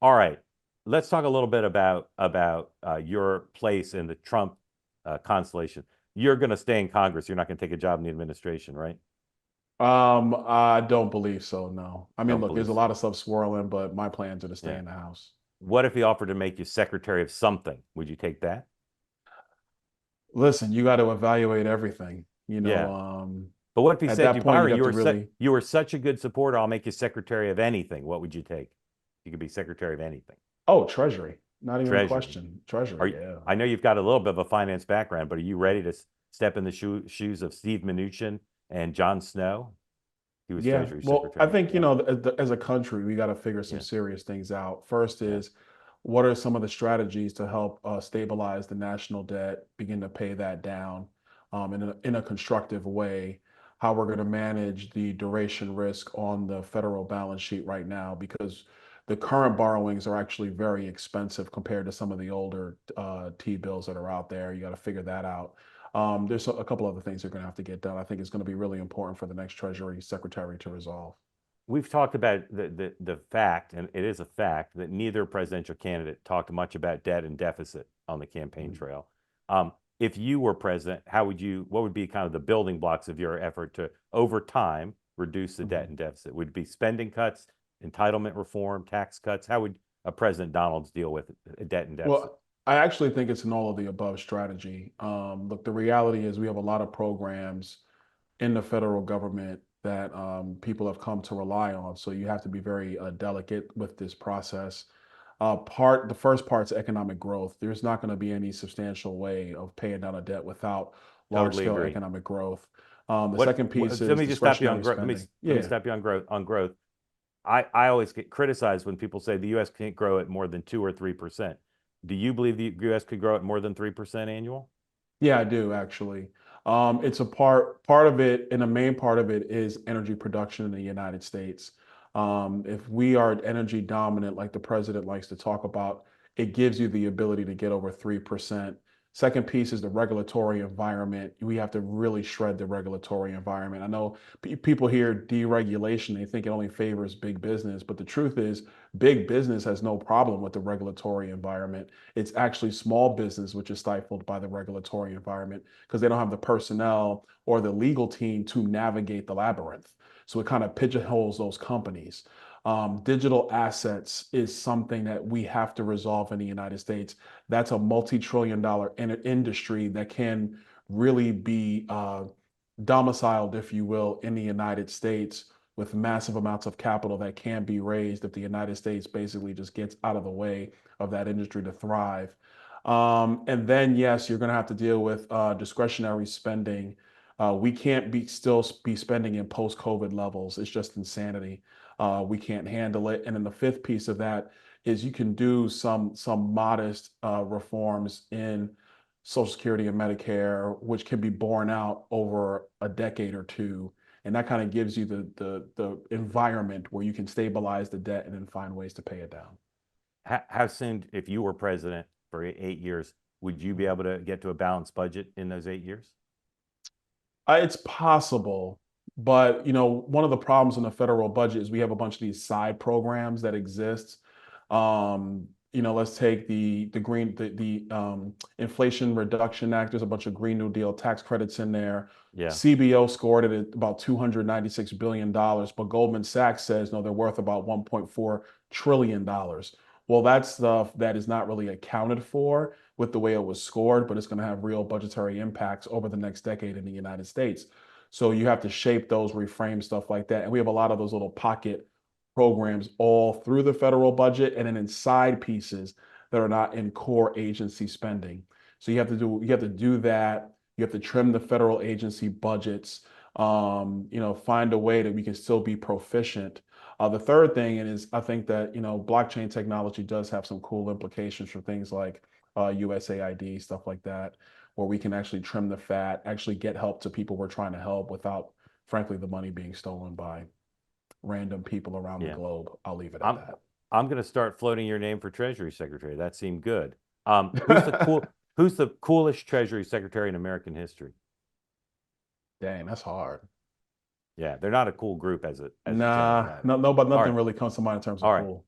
All right. Let's talk a little bit about your place in the Trump constellation. You're going to stay in Congress. You're not going to take a job in the administration, right? I don't believe so, no. I mean, Don't look, there's believe a so. lot of stuff swirling, but my plans are to stay Yeah. in the House. What if he offered to make you secretary of something? Would you take that? Listen, you got to evaluate everything. Yeah. But what if he At said to that you, point, you'd Byron, have to really, you were such a good supporter, I'll make you secretary of anything. What would you take? You could be secretary of anything. oh, Treasury, not even a Treasury. question. Are Treasury, you, yeah. I know you've got a little bit of a finance background, but are you ready to step in the shoes of Steve Mnuchin and Jon Snow? He was Yeah, Treasury well, I Secretary. think, Yeah. as a country, we got to figure some Yeah. serious things out. First Yeah. is, what are some of the strategies to help stabilize the national debt, begin to pay that down in a constructive way? How we're going to manage the duration risk on the federal balance sheet right now, because the current borrowings are actually very expensive compared to some of the older T-bills that are out there. You got to figure that out. There's a couple other things that are going to have to get done. I think it's going to be really important for the next Treasury Secretary to resolve. We've talked about the fact, and it is a fact, that neither presidential candidate talked much about debt and deficit on the campaign Mhm. trail. If you were president, what would be kind of the building blocks of your effort to, over time, reduce the debt Mhm. and deficit? Would it be spending cuts, entitlement reform, tax cuts? How would a President Donalds deal with debt and deficit? Well, I actually think it's an all of the above strategy. Look, the reality is we have a lot of programs in the federal government that people have come to rely on. So you have to be very delicate with this process. The first part's economic growth. There's not going to be any substantial way of paying down a debt without large Totally scale agree. economic growth. The second piece Let is me just stop you on discretionary growth. spending. Let me Yeah. stop you on growth. I always get criticized when people say the U.S. can't grow at more than 2 or 3%. Do you believe the U.S. could grow at more than 3% annual? Yeah, I do actually. It's a part of it, and the main part of it is energy production in the United States. If we are energy dominant, like the president likes to talk about, it gives you the ability to get over 3%. Second piece is the regulatory environment. We have to really shred the regulatory environment. I know people hear deregulation, they think it only favors big business, but the truth is, big business has no problem with the regulatory environment. It's actually small business which is stifled by the regulatory environment because they don't have the personnel or the legal team to navigate the labyrinth. So it kind of pigeonholes those companies. Digital assets is something that we have to resolve in the United States. That's a multi-trillion-dollar industry that can really be domiciled, if you will, in the United States with massive amounts of capital that can be raised if the United States basically just gets out of the way of that industry to thrive. And then, yes, you're going to have to deal with discretionary spending. We can't still be spending in post-COVID levels. It's just insanity. We can't handle it. And then the fifth piece of that is you can do some modest reforms in Social Security and Medicare, which can be borne out over a decade or two. And that kind of gives you the environment where you can stabilize the debt and then find ways to pay it down. How soon, if you were president for 8 years, would you be able to get to a balanced budget in those 8 years? It's possible, but one of the problems in the federal budget is we have a bunch of these side programs that exist. Let's take the Inflation Reduction Act. There's a bunch of Green New Deal tax credits in there. Yeah. CBO scored it at about $296 billion, but Goldman Sachs says no, they're worth about $1.4 trillion. Well, that's stuff that is not really accounted for with the way it was scored, but it's going to have real budgetary impacts over the next decade in the United States. So you have to shape those, reframe stuff like that. And we have a lot of those little pocket programs all through the federal budget and then in side pieces that are not in core agency spending. So you have to do that. You have to trim the federal agency budgets. Find a way that we can still be proficient. The third thing is I think that blockchain technology does have some cool implications for things like USAID, stuff like that, where we can actually trim the fat, actually get help to people we're trying to help without, frankly, the money being stolen by random people around the Yeah. globe. I'll leave it at I'm I'm going to start floating your name for Treasury Secretary. That seemed good. that. Who's the coolest Treasury Secretary in American history? Dang, that's hard. Yeah, they're not a cool group as a general Nah, matter. no, but All nothing right. really comes to mind in terms of All right. cool.